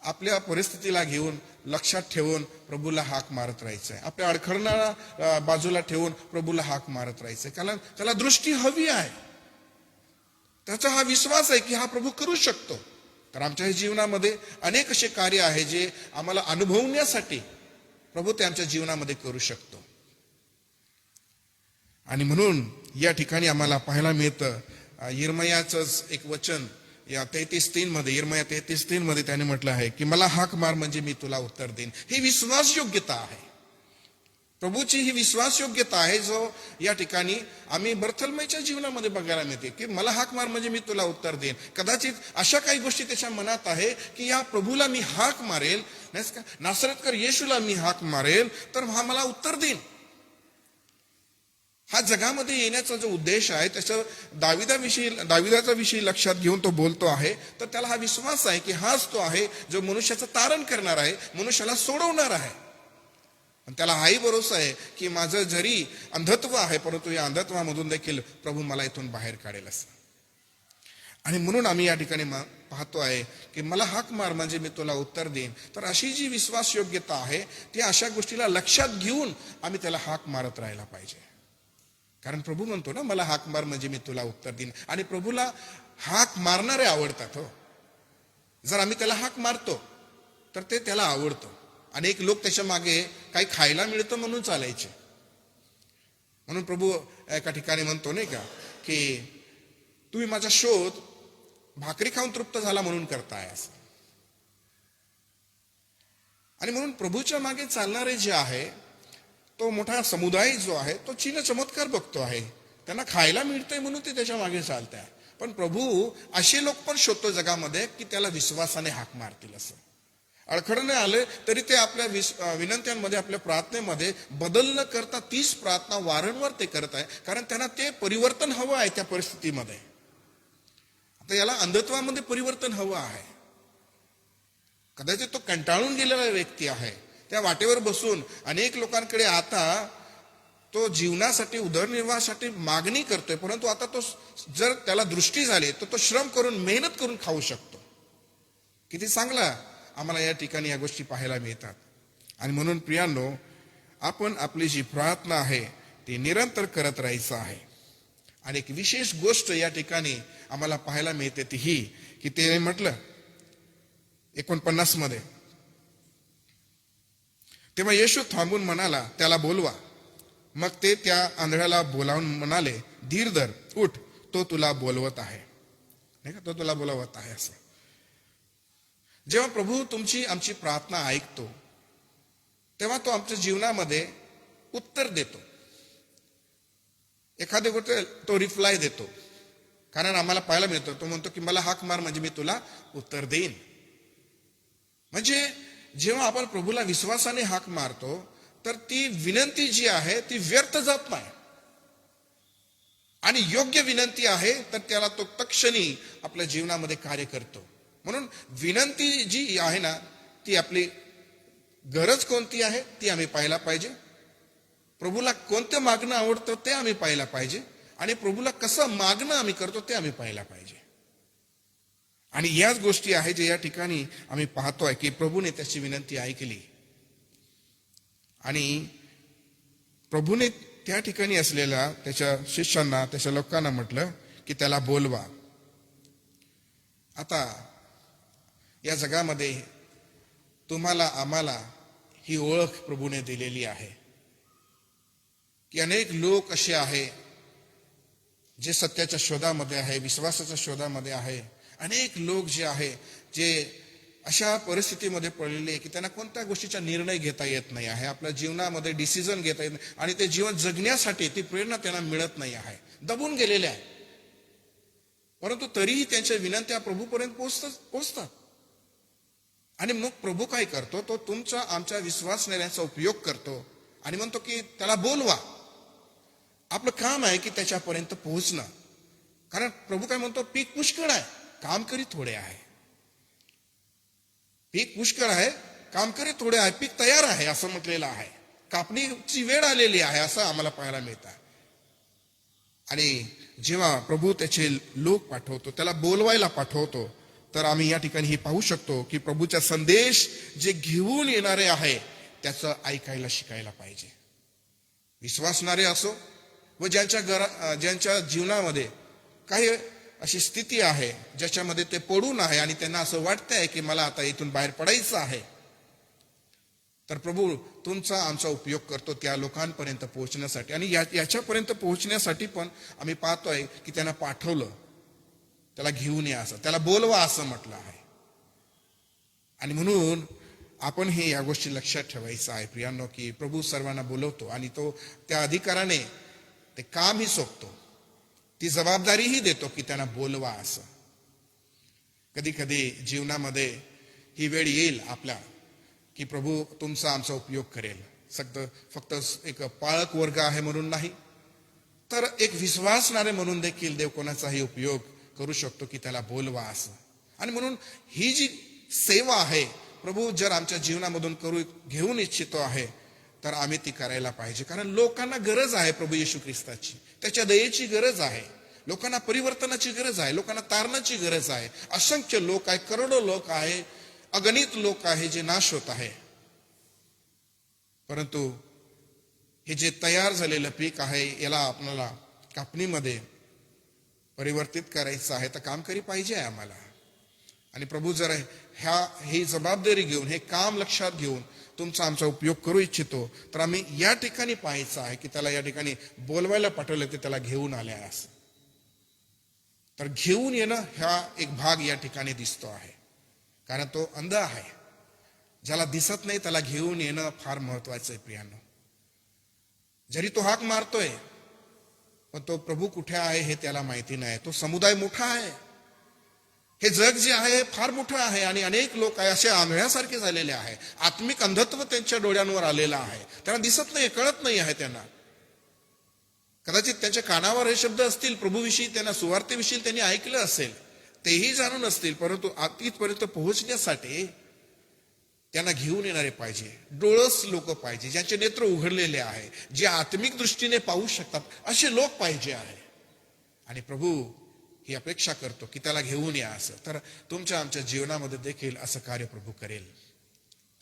आपल्या परिस्थितीला घेऊन, लक्षात ठेवून प्रभूला हाक मारत राहायचंय. आपल्या अडखळणाला बाजूला ठेवून प्रभूला हाक मारत राहायचंय. कारण त्याला दृष्टी हवी आहे, त्याचा हा विश्वास आहे की हा प्रभू करू शकतो. तर आमच्या जीवनामध्ये अनेक असे कार्य आहे जे आम्हाला अनुभवण्यासाठी प्रभू ते आमच्या जीवनामध्ये करू शकतो. आणि म्हणून या ठिकाणी आम्हाला पाहायला मिळतं, यिर्मयाचंच एक वचन या 33:3 मध्ये, यिर्मया 33:3 मध्ये त्याने म्हटलं आहे की मला हाक मार म्हणजे मी तुला उत्तर देईन. ही विश्वास योग्यता आहे. प्रभूची ही विश्वासयोग्यता आहे जो या ठिकाणी आम्ही बर्थलमयच्या जीवनामध्ये बघायला मिळते, की मला हाक मार म्हणजे मी तुला उत्तर देईन. कदाचित अशा काही गोष्टी त्याच्या मनात आहे की या प्रभूला मी हाक मारेल, नाहीस का, नासरतकर येशूला मी हाक मारेल तर हा मला उत्तर देईन. हा जगामध्ये येण्याचा जो उद्देश आहे त्याच्या दाविदाचा विषयी लक्षात घेऊन तो बोलतो आहे. तर त्याला हा विश्वास आहे की हाच तो आहे जो मनुष्याचं तारण करणार आहे, मनुष्याला सोडवणार आहे. आणि त्याला हाही भरोसा आहे की माझं जरी अंधत्व आहे परंतु या अंधत्वामधून देखील प्रभू मला इथून बाहेर काढेल असं. आणि म्हणून आम्ही या ठिकाणी पाहतो आहे की मला हाक मार म्हणजे मी तुला उत्तर देईन. तर अशी जी विश्वासयोग्यता आहे ती अशा गोष्टीला लक्षात घेऊन आम्ही त्याला हाक मारत राहायला पाहिजे. कारण प्रभू म्हणतो ना, मला हाक मार म्हणजे मी तुला उत्तर देईन. आणि प्रभूला हाक मारणारे आवडतात. हो, जर आम्ही त्याला हाक मारतो तर ते त्याला आवडतं. अनेक लोक त्याच्या मागे काही खायला मिळतं म्हणून चालायचे. म्हणून प्रभू एका ठिकाणी म्हणतो नाही का की तुम्ही माझा शोध भाकरी खाऊन तृप्त झाला म्हणून करताय असं. आणि म्हणून प्रभूच्या मागे चालणारे जे आहे तो मोठा समुदाय जो आहे तो चिन्ह चमत्कार बघतो आहे. त्यांना खायला मिळतंय म्हणून ते त्याच्या मागे चालत आहे. पण प्रभू असे लोक पण शोधतो जगामध्ये की त्याला विश्वासाने हाक मारतील असं. अडखळण आले तरी ते आपल्या विनंत्यांमध्ये, आपल्या प्रार्थनेमध्ये बदल न करता तीच प्रार्थना वारंवार ते करत आहे. कारण त्यांना ते परिवर्तन हवं आहे त्या परिस्थितीमध्ये. आता याला अंधत्वामध्ये परिवर्तन हवं आहे. कदाचित तो कंटाळून गेलेला व्यक्ती आहे. त्या वाटेवर बसून अनेक लोकांकडे आता तो जीवनासाठी, उदरनिर्वाहासाठी मागणी करतोय. परंतु आता तो जर त्याला दृष्टी झाली तर तो श्रम करून, मेहनत करून खाऊ शकतो. किती चांगला आम्हाला या ठिकाणी या गोष्टी पाहायला मिळतात. आणि म्हणून प्रियांनो, आपण आपली जी प्रार्थना आहे ती निरंतर करत राहायचं आहे. आणि एक विशेष गोष्ट या ठिकाणी आम्हाला पाहायला मिळते ती ही की ते म्हटलं 49 मध्ये, तेव्हा येशू थांबून म्हणाला, त्याला बोलवा. मग ते त्या आंधळ्याला बोलावून म्हणाले, धीर धर, उठ, तो तुला बोलवत आहे. नाही का, तो तुला बोलवत आहे असं. जेव्हा प्रभू तुमची आमची प्रार्थना ऐकतो तेव्हा तो आमच्या जीवनामध्ये उत्तर देतो. एखादी गोष्ट तो रिप्लाय देतो. कारण आम्हाला पाहायला मिळतो तो म्हणतो की मला हाक मार म्हणजे मी तुला उत्तर देईन. म्हणजे जेव्हा आपण प्रभूला विश्वासाने हाक मारतो तर ती विनंती जी आहे ती व्यर्थ जात नाही. आणि योग्य विनंती आहे तर त्याला तो तत्क्षणी आपल्या जीवनामध्ये कार्य करतो. म्हणून विनंती जी आहे ना, ती आपली गरज कोणती आहे ती आम्ही पाहायला पाहिजे. प्रभूला कोणतं मागणं आवडतं ते आम्ही पाहायला पाहिजे. आणि प्रभूला कसं मागणं आम्ही करतो ते आम्ही पाहायला पाहिजे. आणि याच गोष्टी आहे जे या ठिकाणी आम्ही पाहतोय की प्रभूने त्याची विनंती ऐकली. आणि प्रभूने त्या ठिकाणी असलेल्या त्याच्या शिष्यांना, त्याच्या लोकांना म्हटलं की त्याला बोलवा. आता या जगामध्ये तुम्हाला आम्हाला ही ओळख प्रभूने दिलेली आहे की अनेक लोक असे आहे जे सत्याच्या शोधामध्ये आहे, विश्वासाच्या शोधामध्ये आहे. अनेक लोक जे आहे जे अशा परिस्थितीमध्ये पडलेले आहे की त्यांना कोणत्या गोष्टीचा निर्णय घेता येत नाही आहे, आपल्या जीवनामध्ये डिसिजन घेता येत नाही आणि ते जीवन जगण्यासाठी ती प्रेरणा त्यांना मिळत नाही आहे, दबून गेलेले आहे. परंतु तरीही त्यांच्या विनंत्या प्रभूपर्यंत पोहोचतात. आणि मग प्रभू काय करतो, तो तुमचा आमच्या विश्वास नेण्याचा उपयोग करतो आणि म्हणतो की त्याला बोलवा. आपलं काम आहे की त्याच्यापर्यंत पोहोचणं. कारण प्रभू काय म्हणतो, पीक पुष्कळ आहे, काम करी थोडे आहे. पीक पुष्कळ आहे, काम करी थोडे आहे. पीक तयार आहे असं म्हटलेलं आहे. कापणीची वेळ आलेली आहे असं आम्हाला पाहायला मिळतं. आणि जेव्हा प्रभू त्याचे लोक पाठवतो, त्याला बोलवायला पाठवतो, तर आम्ही या ठिकाणी हे पाहू शकतो की प्रभूचा संदेश जे घेऊन येणारे आहे त्याचं ऐकायला शिकायला पाहिजे. विश्वासणारे असो व ज्यांच्या जीवनामध्ये काही अशी स्थिती आहे ज्याच्यामध्ये ते पडून आहे आणि त्यांना असं वाटतंय की मला आता इथून बाहेर पडायचं आहे, तर प्रभू तुमचा आमचा उपयोग करतो त्या लोकांपर्यंत पोहोचण्यासाठी. आणि याच्यापर्यंत पोहोचण्यासाठी पण आम्ही पाहतोय की त्यांना पाठवलं, त्याला घेऊन या असं, त्याला बोलवा असं म्हटलं आहे. आणि म्हणून आपण हे या गोष्टी लक्षात ठेवायचं आहे प्रियांनो, की प्रभू सर्वांना बोलवतो आणि तो त्या अधिकाराने ते कामही सोपतो, ती जबाबदारीही देतो की त्यांना बोलवा असं. कधी कधी जीवनामध्ये ही वेळ येईल आपल्या की प्रभू तुमचा आमचा उपयोग करेल. फक्त एक पाळक वर्ग आहे म्हणून नाही, तर एक विश्वासणारे म्हणून देखील देव कोणाचाही उपयोग करू शकतो की त्याला बोलवा असं. आणि म्हणून ही जी सेवा आहे प्रभू जर आमच्या जीवनामधून घेऊन इच्छितो आहे तर आम्ही ती करायला पाहिजे. कारण लोकांना गरज आहे प्रभू येशू ख्रिस्ताची, त्याच्या दयेची गरज आहे, लोकांना परिवर्तनाची गरज आहे, लोकांना तारणाची गरज आहे. असंख्य लोक आहे, करोडो लोक आहे, अगणित लोक आहे जे नाश होत आहे. परंतु हे जे तयार झालेलं पीक आहे याला आपल्याला कापणीमध्ये परिवर्तित करायचं आहे, तर काम करी पाहिजे आहे आम्हाला. आणि प्रभू जर ही जबाबदारी घेऊन, हे काम लक्षात घेऊन तुमचा आमचा उपयोग करू इच्छितो, तर आम्ही या ठिकाणी पाहायचं आहे की त्याला या ठिकाणी बोलवायला पाठवलं, ते त्याला घेऊन आले असं. तर घेऊन येणं हा एक भाग या ठिकाणी दिसतो आहे. कारण तो अंध आहे, ज्याला दिसत नाही त्याला घेऊन येणं फार महत्वाचं आहे प्रियांनो. जरी तो हाक मारतोय पण तो प्रभू कुठे आहे हे त्याला माहिती नाही. तो समुदाय मोठा आहे, हे जग जे आहे फार मोठं आहे आणि अनेक लोक आहे असे आंधळ्यासारखे झालेले आहे. आत्मिक अंधत्व त्यांच्या डोळ्यांवर आलेलं आहे, त्यांना दिसत नाही, कळत नाही आहे त्यांना. कदाचित त्यांच्या कानावर हे शब्द असतील प्रभूविषयी, त्यांना सुवार्तेविषयी त्यांनी ऐकलं असेल, तेही जाणून असतील, परंतु तिथपर्यंत पोहोचण्यासाठी त्यांना घेऊन येणारे पाहिजे, डोळस लोक पाहिजे, ज्यांचे नेत्र उघडलेले आहे, जे आत्मिक दृष्टीने पाहू शकतात असे लोक पाहिजे आहे. आणि प्रभू ही अपेक्षा करतो की त्याला घेऊन या असं. तर तुमच्या आमच्या जीवनामध्ये देखील असं कार्य प्रभू करेल.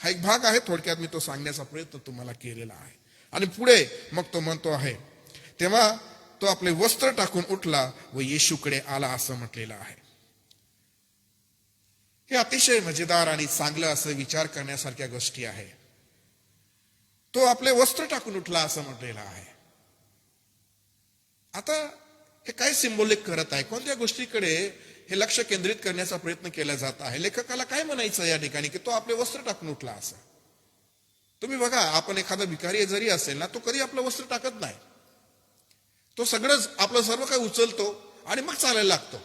हा एक भाग आहे, थोडक्यात मी तो सांगण्याचा प्रयत्न तुम्हाला केलेला आहे. आणि पुढे मग तो म्हणतो आहे, तेव्हा तो आपले वस्त्र टाकून उठला व येशूकडे आला असं म्हटलेलं आहे. हे अतिशय मजेदार आणि चांगलं असं विचार करण्यासारख्या गोष्टी आहे. तो आपले वस्त्र टाकून उठला असं म्हटलेलं आहे. आता हे काय सिंबॉलिक करत आहे, कोणत्या गोष्टीकडे हे लक्ष केंद्रित करण्याचा प्रयत्न केला जात आहे? लेखकाला काय म्हणायचं या ठिकाणी की तो आपले वस्त्र टाकून उठला असं? तुम्ही बघा, आपण एखादा भिकारी जरी असेल ना, तो कधी आपलं वस्त्र टाकत नाही. तो सगळंच आपलं सर्व काही उचलतो आणि मग चालायला लागतो.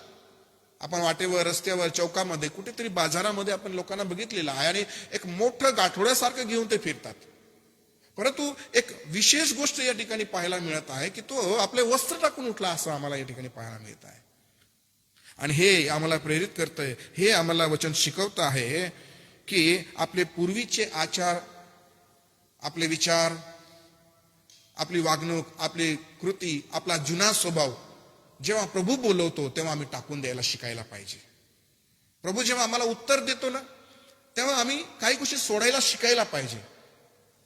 आपण वाटेवर, रस्त्यावर, चौकामध्ये, कुठेतरी बाजारामध्ये आपण लोकांना बघितलेलं आहे आणि एक मोठं गाठोड्यासारखं घेऊन ते फिरतात. परंतु एक विशेष गोष्ट या ठिकाणी पाहायला मिळत आहे की तो आपले वस्त्र टाकून उठला असं आम्हाला या ठिकाणी पाहायला मिळत आहे. आणि हे आम्हाला प्रेरित करतंय, हे आम्हाला वचन शिकवत आहे की आपले पूर्वीचे आचार, आपले विचार, आपली वागणूक, आपली कृती, आपला जुना स्वभाव जेव्हा प्रभू बोलवतो तेव्हा आम्ही टाकून द्यायला शिकायला पाहिजे. प्रभू जेव्हा आम्हाला उत्तर देतो ना, तेव्हा आम्ही काही गोष्टी सोडायला शिकायला पाहिजे.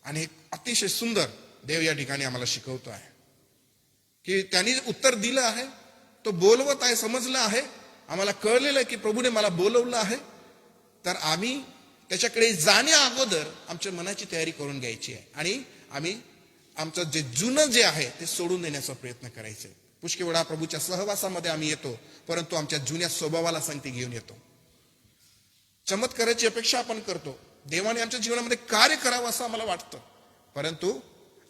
आणि अतिशय सुंदर देव या ठिकाणी आम्हाला शिकवतो आहे की त्यांनी उत्तर दिलं आहे, तो बोलवत आहे, समजलं आहे, आम्हाला कळलेलं आहे की प्रभूने मला बोलवलं आहे. तर आम्ही त्याच्याकडे जाण्या अगोदर आमच्या मनाची तयारी करून घ्यायची आहे आणि आम्ही आमचं जे जुनं जे आहे ते सोडून देण्याचा प्रयत्न करायचा आहे. पुष्कळ वेळा प्रभूच्या सहवासामध्ये आम्ही येतो, परंतु आमच्या जुन्या स्वभावाला संगती घेऊन येतो. चमत्काराची अपेक्षा आपण करतो, देवाने आमच्या जीवनामध्ये कार्य करावं असं आम्हाला वाटतं, परंतु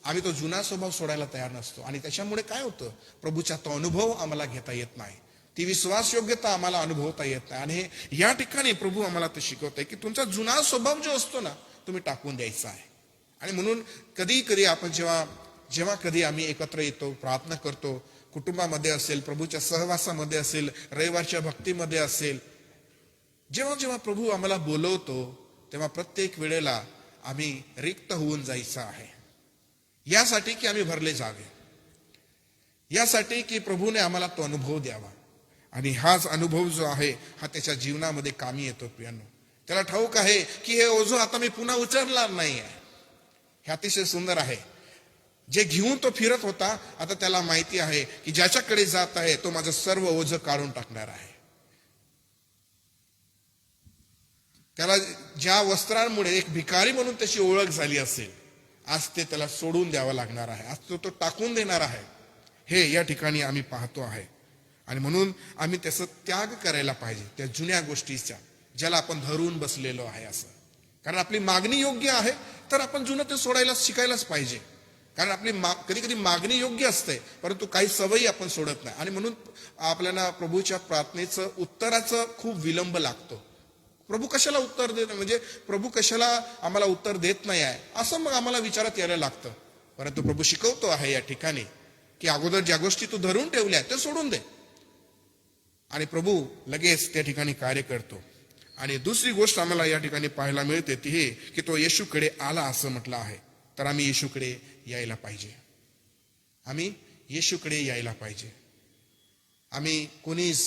आम्ही तो जुना स्वभाव सोडायला तयार नसतो. आणि त्याच्यामुळे काय होतं, प्रभूचा तो अनुभव आम्हाला घेता येत नाही, ती विश्वासयोग्यता आम्हाला अनुभवता येत नाही. आणि हे या ठिकाणी प्रभू आम्हाला ते शिकवतंय की तुमचा जुना स्वभाव जो असतो ना, तुम्ही टाकून द्यायचा आहे. आणि म्हणून कधी कधी आपण जेव्हा कधी आम्ही एकत्र येतो, प्रार्थना करतो, कुटुंबामध्ये असेल, प्रभूच्या सहवासामध्ये असेल, रविवारच्या भक्तीमध्ये असेल, जेव्हा जेव्हा प्रभू आम्हाला बोलवतो तेव्हा प्रत्येक वेळेला आम्ही रिक्त होऊन जायचं आहे, यासाठी की आम्ही भरले जावे, यासाठी की प्रभूने आम्हाला तो अनुभव द्यावा. आणि हाच अनुभव जो आहे हा त्याच्या जीवनामध्ये कामी येतो प्रियांनो. त्याला ठाऊक आहे की हे ओझं आता मी पुन्हा उचलणार नाही आहे. हे अतिशय सुंदर आहे. जे घेऊन तो फिरत होता, आता त्याला माहिती आहे की ज्याच्याकडे जात आहे तो माझं सर्व ओझं काढून टाकणार आहे. त्याला ज्या वस्त्रांमुळे एक भिकारी म्हणून त्याची ओळख झाली असेल, आज ते त्याला सोडून द्यावं लागणार आहे, आज तो टाकून देणार आहे. हे या ठिकाणी आम्ही पाहतो आहे. आणि म्हणून आम्ही त्याचा त्याग करायला पाहिजे, त्या जुन्या गोष्टीचा, ज्याला आपण धरून बसलेलो आहे. असं कारण आपली मागणी योग्य आहे तर आपण जुनं ते सोडायला शिकायलाच पाहिजे. कारण आपली कधी कधी मागणी योग्य असते, परंतु काही सवयी आपण सोडत नाही. आणि म्हणून आपल्याला प्रभूच्या प्रार्थनेचं उत्तराचं खूप विलंब लागतो. प्रभू कशाला उत्तर देत, म्हणजे प्रभू कशाला आम्हाला उत्तर देत नाही आहे असं मग आम्हाला विचारात यायला लागतं. परंतु प्रभू शिकवतो आहे या ठिकाणी की अगोदर ज्या गोष्टी तू धरून ठेवल्या ते सोडून दे, आणि प्रभू लगेच त्या ठिकाणी कार्य करतो. आणि दुसरी गोष्ट आम्हाला या ठिकाणी पाहायला मिळते ती हे की तो येशूकडे आला असं म्हटलं आहे. तर आम्ही येशूकडे यायला पाहिजे. आम्ही येशूकडे यायला पाहिजे. आम्ही कोणीच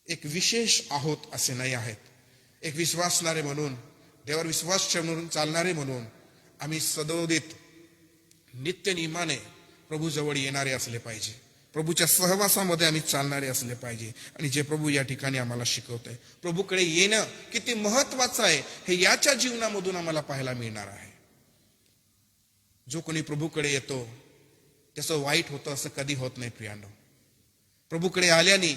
एक विशेष आहोत असे नाही आहेत. एक विश्वासणारे म्हणून, देवावर विश्वास ठेवून चालणारे म्हणून आम्ही सदोदित नित्य नियमाने प्रभूजवळ येणारे असले पाहिजे. प्रभूच्या सहवासामध्ये आम्ही चालणारे असले पाहिजे. आणि जे प्रभू या ठिकाणी आम्हाला शिकवत आहे, प्रभूकडे येणं किती महत्वाचं आहे हे याच्या जीवनामधून आम्हाला पाहायला मिळणार आहे. जो कोणी प्रभूकडे येतो त्याचं वाईट होतं असं कधी होत नाही प्रियांनो. प्रभूकडे आल्याने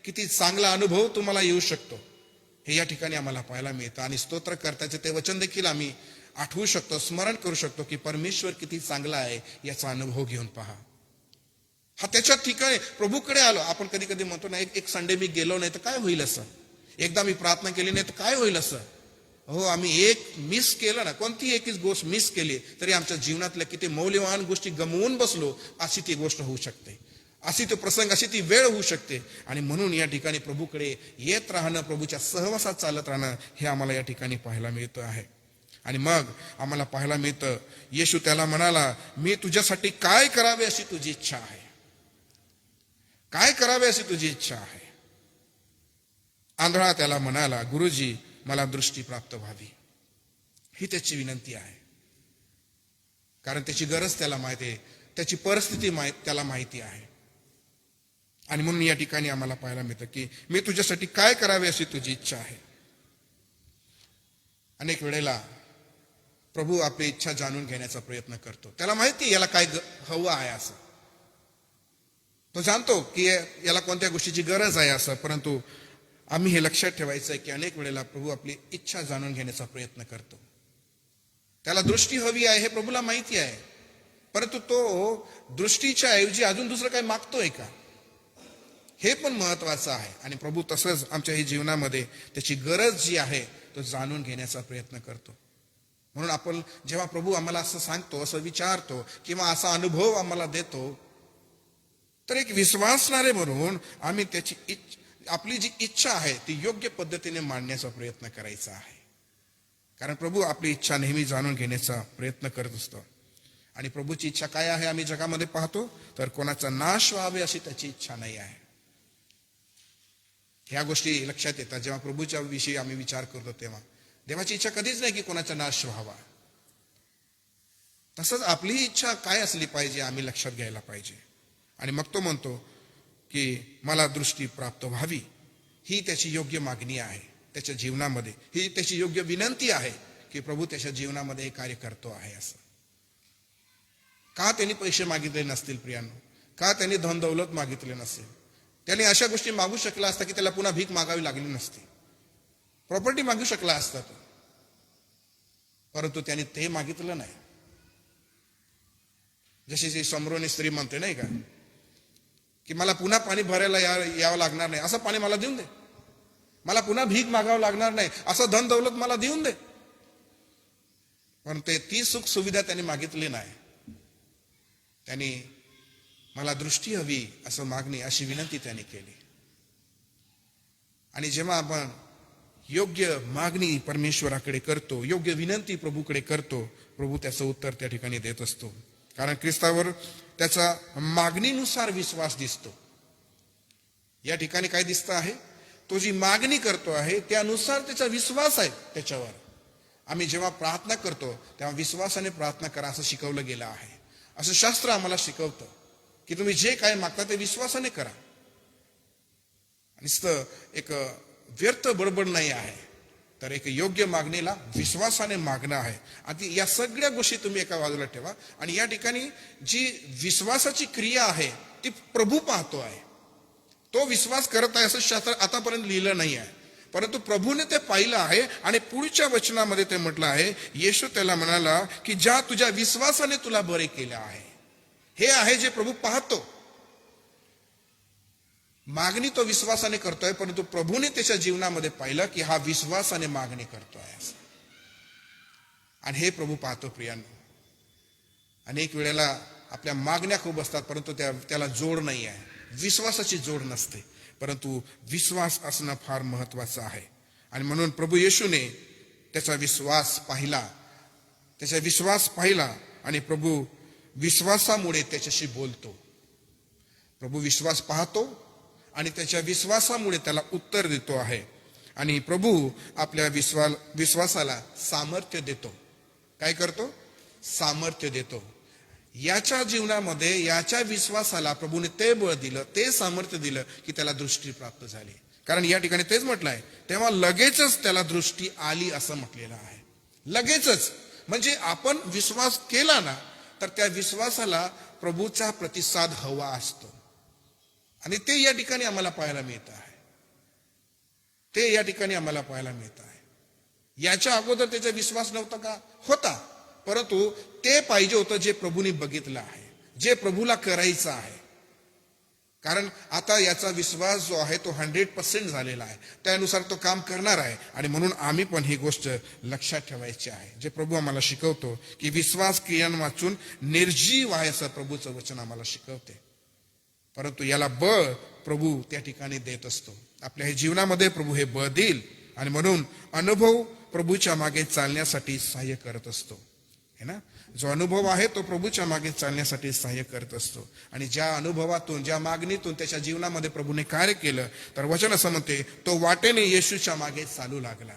किती चांगला अनुभव तुम्हाला येऊ शकतो हे या ठिकाणी आम्हाला पाहायला मिळतं. आणि स्तोत्रकर्त्याचे ते वचन देखील आम्ही आठवू शकतो, स्मरण करू शकतो की परमेश्वर किती चांगला आहे याचा अनुभव घेऊन पहा. हा त्याच्या ठिकाणी प्रभूकडे आलो. आपण कधी कधी म्हणतो ना, एक संडे मी गेलो नाही तर काय होईल असं, एकदा मी प्रार्थना केली नाही तर काय होईल असं. हो, आम्ही एक मिस केलं ना, कोणती एकच गोष्ट मिस केली तरी आमच्या जीवनातल्या किती मौल्यवान गोष्टी गमवून बसलो अशी ती गोष्ट होऊ शकते, अशी तो प्रसंग, अशी ती वेळ होऊ शकते. आणि म्हणून या ठिकाणी प्रभूकडे येत राहणं, प्रभूच्या सहवासात चालत राहणं हे आम्हाला या ठिकाणी पाहायला मिळतं आहे. आणि मग आम्हाला पाहायला मिळतं येशू त्याला म्हणाला, मी तुझ्यासाठी काय करावे अशी तुझी इच्छा आहे, काय करावे अशी तुझी इच्छा आहे. आंधळा त्याला म्हणाला, गुरुजी मला दृष्टी प्राप्त व्हावी. ही त्याची विनंती आहे. कारण त्याची गरज त्याला माहिती आहे, त्याची परिस्थिती त्याला माहिती आहे. आणि म्हणून या ठिकाणी आम्हाला पाहायला मिळतं की मी तुझ्यासाठी काय करावे अशी तुझी इच्छा आहे. अनेक वेळेला प्रभू आपली इच्छा जाणून घेण्याचा प्रयत्न करतो. त्याला माहिती याला काय हवं आहे असं, तो जाणतो की याला कोणत्या गोष्टीची गरज आहे असं. परंतु आम्ही हे लक्षात ठेवायचं आहे की अनेक वेळेला प्रभू आपली इच्छा जाणून घेण्याचा प्रयत्न करतो. त्याला दृष्टी हवी आहे हे प्रभूला माहिती आहे, परंतु तो दृष्टीच्या ऐवजी अजून दुसरं काही मागतोय का हे पण महत्वाचं आहे. आणि प्रभू तसंच आमच्या ही जीवनामध्ये त्याची गरज जी आहे तो जाणून घेण्याचा प्रयत्न करतो. म्हणून आपण जेव्हा प्रभू आम्हाला असं सांगतो, असं विचारतो किंवा असा अनुभव आम्हाला देतो, तर एक विश्वासणारे म्हणून आम्ही त्याची आपली जी इच्छा आहे ती योग्य पद्धतीने मांडण्याचा प्रयत्न करायचा आहे. कारण प्रभू आपली इच्छा नेहमी जाणून घेण्याचा प्रयत्न करत असतो. आणि प्रभूची इच्छा काय आहे आम्ही जगामध्ये पाहतो तर कोणाचा नाश व्हावे अशी त्याची इच्छा नाही आहे. ह्या गोष्टी लक्षात येतात जेव्हा प्रभूच्या विषयी आम्ही विचार करतो. तेव्हा देवाची इच्छा कधीच नाही की कोणाचा नाश व्हावा. तसंच आपली इच्छा काय असली पाहिजे आम्ही लक्षात घ्यायला पाहिजे. आणि मग तो म्हणतो की मला दृष्टी प्राप्त व्हावी, ही त्याची योग्य मागणी आहे त्याच्या जीवनामध्ये, ही त्याची योग्य विनंती आहे की प्रभू त्याच्या जीवनामध्ये हे कार्य करतो आहे. असं का त्यांनी पैसे मागितले नसतील प्रियांनो, का त्यांनी धन दौलत मागितले नसेल, त्याने अशा गोष्टी मागू शकला असता की त्याला पुन्हा भीक मागावी लागली नसती, प्रॉपर्टी मागू शकला असता तो, परंतु त्याने ते मागितलं नाही. जशी समरोनी स्त्री म्हणते नाही का की मला पुन्हा पाणी भरायला यावं लागणार नाही, असं पाणी मला देऊन दे, मला पुन्हा भीक मागावं लागणार नाही, असं धन दौलत मला देऊन दे. पण ती सुख सुविधा त्यांनी मागितली नाही. त्यांनी मला दृष्टी हवी असं मागणी, अशी विनंती त्यांनी केली. आणि जेव्हा आपण योग्य मागणी परमेश्वराकडे करतो, योग्य विनंती प्रभूकडे करतो, प्रभू त्याचं उत्तर त्या ठिकाणी देत असतो. कारण ख्रिस्तावर त्याचा मागणीनुसार विश्वास दिसतो. या ठिकाणी काय दिसतं आहे, तो जी मागणी करतो आहे त्यानुसार त्याचा विश्वास आहे त्याच्यावर. आम्ही जेव्हा प्रार्थना करतो तेव्हा विश्वासाने प्रार्थना करा असं शिकवलं गेलं आहे. असं शास्त्र आम्हाला शिकवतं की तुम्ही जे काय मागता ते विश्वासाने करा. नुसतं एक व्यर्थ बडबड नाही आहे, तर एक योग्य मागणीला विश्वासाने मागणं आहे. आणि या सगळ्या गोष्टी तुम्ही एका बाजूला ठेवा. आणि या ठिकाणी जी विश्वासाची क्रिया आहे ती प्रभू पाहतो आहे, तो विश्वास करत आहे असं शास्त्र आतापर्यंत लिहिलं नाही आहे. परंतु प्रभूने ते पाहिलं आहे आणि पुढच्या वचनामध्ये ते म्हटलं आहे, येशू त्याला म्हणाला की ज्या तुझ्या विश्वासाने तुला बरे केलं आहे. हे आहे जे प्रभू पाहतो. मागणी तो विश्वासाने करतोय, परंतु प्रभूने त्याच्या जीवनामध्ये पाहिलं की हा विश्वासाने मागणी करतोय असं. आणि हे प्रभू पाहतो. प्रियांनो, अनेक वेळेला आपल्या मागण्या खूप असतात, परंतु त्याला जोड नाही आहे, विश्वासाची जोड नसते. परंतु विश्वास असणं फार महत्वाचं आहे. आणि म्हणून प्रभू येशूने त्याचा विश्वास पाहिला आणि प्रभू विश्वासामुळे त्याच्याशी बोलतो. प्रभू विश्वास पाहतो आणि त्याच्या विश्वासामुळे त्याला उत्तर देतो आहे. आणि प्रभू आपल्या विश्वासाला सामर्थ्य देतो. काय करतो? सामर्थ्य देतो. याच्या जीवनामध्ये याच्या विश्वासाला प्रभूने ते बळ दिलं, ते सामर्थ्य दिलं की त्याला दृष्टी प्राप्त झाली. कारण या ठिकाणी तेच म्हटलं आहे, तेव्हा लगेचच त्याला दृष्टी आली असं म्हटलेलं आहे. लगेचच म्हणजे आपण विश्वास केला ना, तर त्या विश्वासाला प्रभूचा प्रतिसाद हवा असतो. आणि ते या ठिकाणी आम्हाला पाहायला मिळत आहे. याच्या अगोदर त्याचा विश्वास नव्हता का? होता. परंतु ते पाहिजे होतं जे प्रभूने बघितलं आहे, जे प्रभूला करायचं आहे. कारण आता याचा विश्वास जो आहे तो 100% झालेला आहे, त्यानुसार तो काम करणार आहे. आणि म्हणून आम्ही पण ही गोष्ट लक्षात ठेवायची आहे, जे प्रभू आम्हाला शिकवतो की विश्वास क्रियां वाचून निर्जीव आहे असं प्रभूचं वचन आम्हाला शिकवते. परंतु याला बळ प्रभू त्या ठिकाणी देत असतो. आपल्या हे जीवनामध्ये प्रभू हे बळ देईल. आणि म्हणून अनुभव प्रभूच्या मागे चालण्यासाठी सहाय्य करत असतो, है ना. जो अनुभव आहे तो प्रभूच्या मागे चालण्यासाठी सहाय्य करत असतो. आणि ज्या अनुभवातून, ज्या मागणीतून त्याच्या जीवनामध्ये प्रभूने कार्य केलं, तर वचन असं म्हणते, तो वाटेने येशूच्या मागे चालू लागला.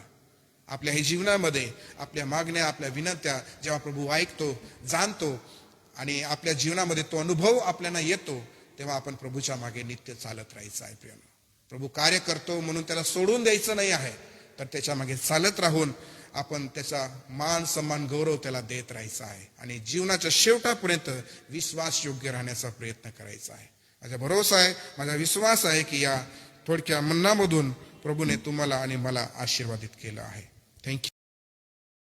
आपल्या हे जीवनामध्ये आपल्या मागण्या, आपल्या विनंत्या जेव्हा प्रभू ऐकतो, जाणतो आणि आपल्या जीवनामध्ये तो अनुभव आपल्याला येतो, तेव्हा आपण प्रभूच्या मागे नित्य चालत राहायचं आहे. प्रिय प्रभू कार्य करतो म्हणून त्याला सोडून द्यायचं नाही आहे, तर त्याच्या मागे चालत राहून आपण त्याचा मान सन्मान गौरव त्याला देत राहायचा आहे. आणि जीवनाच्या शेवटापर्यंत विश्वास योग्य राहण्याचा प्रयत्न करायचा आहे. माझा भरोसा आहे, माझा विश्वास आहे की या थोडक्या म्हणण्यामधून प्रभूने तुम्हाला आणि मला आशीर्वादित केलं आहे. थँक्यू.